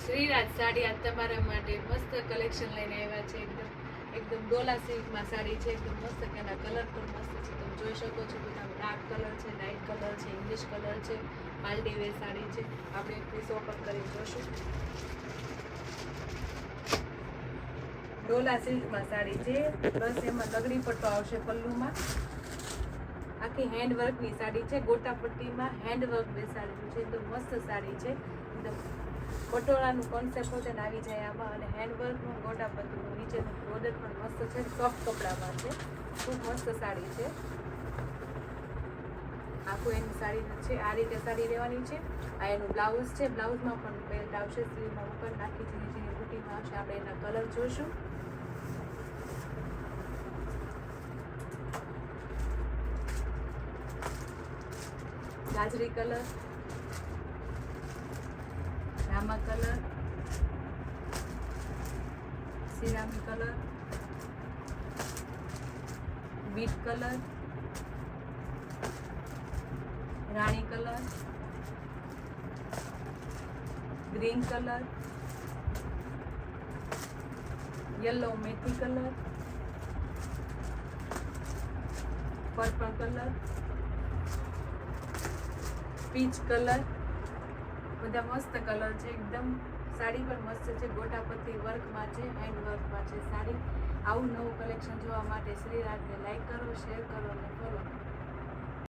શ્રીરાજ સાડી આ તમારા માટે મસ્ત કલેક્શન લઈને આવ્યા છે. એકદમ ડોલા સિલ્કમાં સાડી છે. એકદમ મસ્ત, એના કલર પણ મસ્ત છે. તમે જોઈ શકો છો. બધા ડાર્ક કલર છે, લાઇટ કલર છે, ઇંગ્લિશ કલર છે, પાલડી વેર સાડી છે. આપણે એક પીસ ઓપન કરી જોશું. ડોલા સિલ્કમાં સાડી છે, પ્લસ એમાં લગડી પટ્ટો આવશે પલ્લુમાં. આખી હેન્ડવર્કની સાડી છે, ગોટા પટ્ટીમાં હેન્ડવર્ક બેસાડેલું છે. એકદમ મસ્ત સાડી છે. એકદમ પટોળાનું કોન્સેપ્ટ હોય ને આવી જાય આમાં, અને હેન્ડવર્કનું ગોટા પટ્ટીનું નીચેનું બોર્ડર પણ મસ્ત છે. સોફ્ટ કપડામાં છે, ખૂબ મસ્ત સાડી છે. આખું એની સાડી છે, આ રીતે સાડી લેવાની છે. આ એનું બ્લાઉઝ છે. બ્લાઉઝમાં પણ બેલ્ટ આવશે, સ્લીવમાં ઉપર નાખી ઝીણી ઝીણી બુટીમાં આવશે. આપણે એના કલર જોઈશું. ગાજરી કલર, રામા કલર, સિરામી કલર, બીટ કલર, રાણી કલર, ગ્રીન કલર, યલો મેથી colour, purple colour, peach colour. બધા મસ્ત કલર છે. એકદમ સાડી પણ મસ્ત છે. ગોટાપત્તી વર્કમાં છે, હેન્ડ વર્કમાં છે સાડી. આવું નવું કલેક્શન જોવા માટે શ્રીરાજને લાઈક કરો, શેર કરો અને ફોલો કરો.